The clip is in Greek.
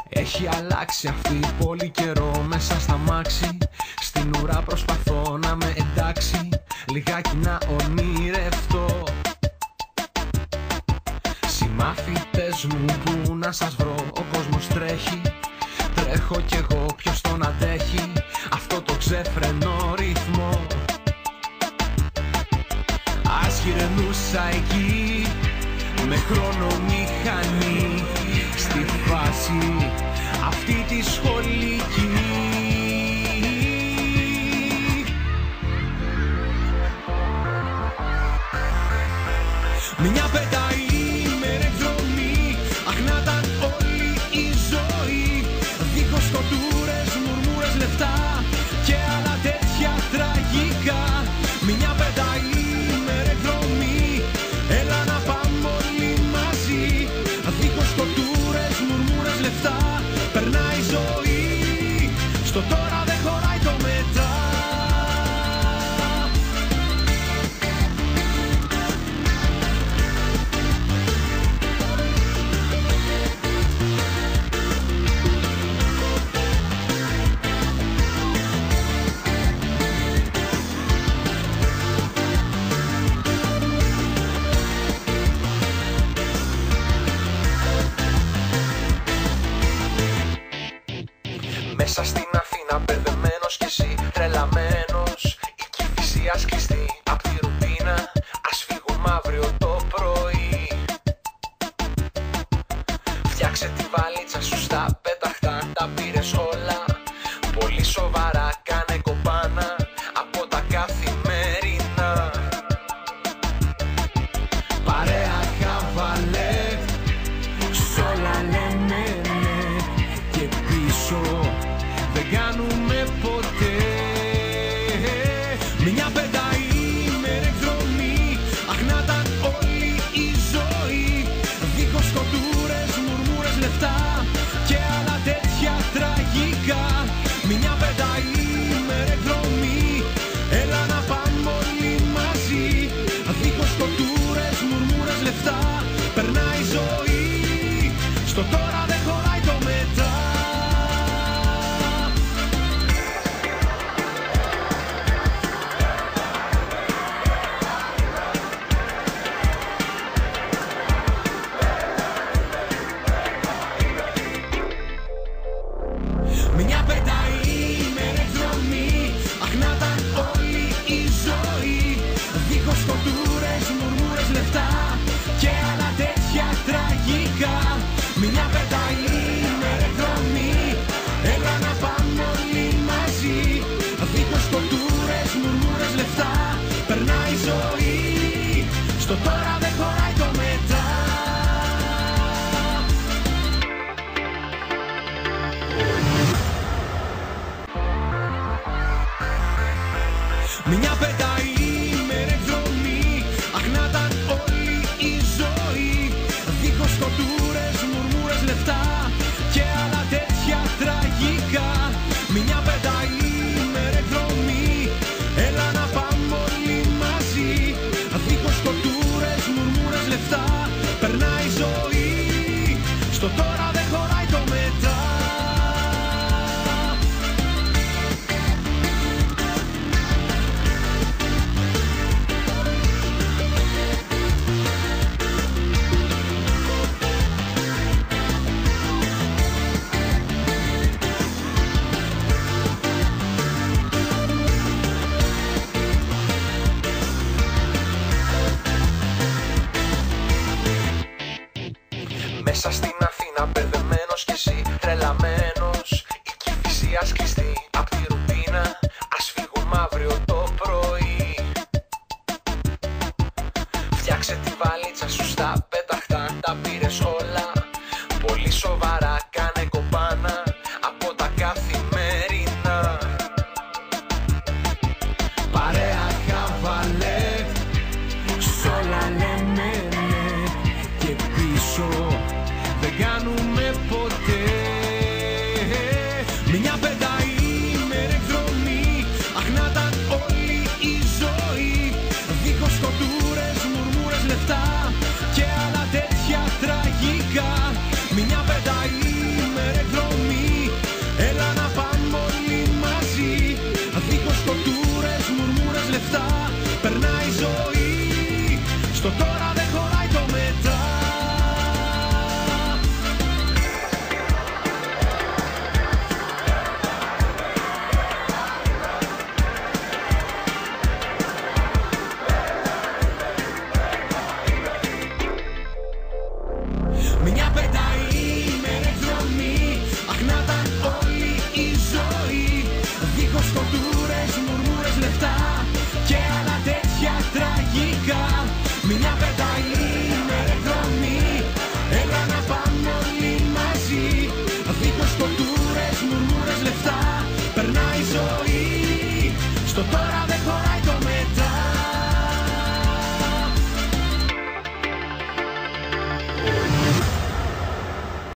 Έχει αλλάξει αυτή πολύ καιρό μέσα στα μάξι. Στην ουρά προσπαθώ να με εντάξει, λιγάκι να ονειρευτώ. Συμμαθητές μου που να σας βρω, ο κόσμος τρέχει. Τρέχω κι εγώ, ποιος τον αντέχει αυτό το ξέφρενο ρυθμό. Ας γυρνούσα εκεί με χρονομηχανή, στη φάση αυτή τη σχολική. Μια πενταήμερη εκδρομή, αχ να ήταν όλη η ζωή. Δίχως κοντούρες, μουρμούρες, λεφτά και άλλα τέτοια τραγικά. Μια πενταήμερη εκδρομή, έλα να πάμε όλοι μαζί. Δίχως κοντούρες, μουρμούρες, λεφτά, περνάει η ζωή. Στο τώρα δεν χωράει το μετά. Μέσα στην Αθήνα μπερδεμένος κι εσύ τρελαμένος. Η Κηφισίας κλειστή απ' τη ρουτίνα. Ας φύγουμε αύριο το πρωί. Φτιάξε τη βαλίτσα σου στα πέταχτα, τα πήρες όλα πολύ σοβαρά, κάνε κομπάνα από τα καθημερινά. Παρέα χαβαλέ, σ' όλα λέμε ναι και πίσω δεν κάνουμε ποτέ. Μια πενταήμερη εκδρομή, αχ να ήταν όλη η ζωή. Δίχως κοντούρες, μουρμούρες, λεφτά και άλλα τέτοια τραγικά. Μια πενταήμερη εκδρομή, έλα να πάμε όλοι μαζί. Δίχως κοντούρες, μουρμούρες, λεφτά, περνάει η ζωή. Στο τώρα δεν χωράει το μετά. Μια πενταήμερη εκδρομή, αχ να ήταν όλη η ζωή. Δίχως κοντούρες, μουρμούρες, λεφτά και άλλα τέτοια τραγικά. Μια πενταήμερη εκδρομή, έλα να πάμε όλοι μαζί. Δίχως κοντούρες, μουρμούρες, λεφτά, περνάει η ζωή. Στο τώρα δεν χωράει το μετά. Μια πενταήμερη εκδρομή, αχ να ήταν όλη η ζωή. Δίχως κοντούρες, μουρμούρες, λεφτά και άλλα τέτοια τραγικά. Μια πενταήμερη εκδρομή, έλα να πάμε όλοι μαζί. Δίχως κοντούρες, μουρμούρες, λεφτά, περνάει η ζωή. Στο τώρα δεν χωράει το μετά. Μέσα στην Αθήνα μπερδεμένος κι εσύ τρελαμένος. Η Κηφισίας κλειστή απ' τη ρουτίνα. Ας φύγουμε αύριο το πρωί. Φτιάξε τη βαλίτσα σου στα πέταχτα, τα πήρες όλα πολύ σοβαρά, κάνε κομπάνα από τα καθημερινά. Παρέα χαβαλέ, σ' όλα λέμε ναι και πίσω δεν κάνουμε ποτέ. Μια πενταήμερη εκδρομή, αχ να ήταν όλη η ζωή. Δίχως κοντούρες, μουρμούρες, λεφτά και άλλα τέτοια τραγικά. Μια πενταήμερη Στο τώρα δεν χωράει το μετά. Μια πενταήμερη εκδρομή, αχ να ήταν όλη η ζωή. Δίχως κοντούρες, μουρμούρες, λεφτά και άλλα τέτοια τραγικά. Μια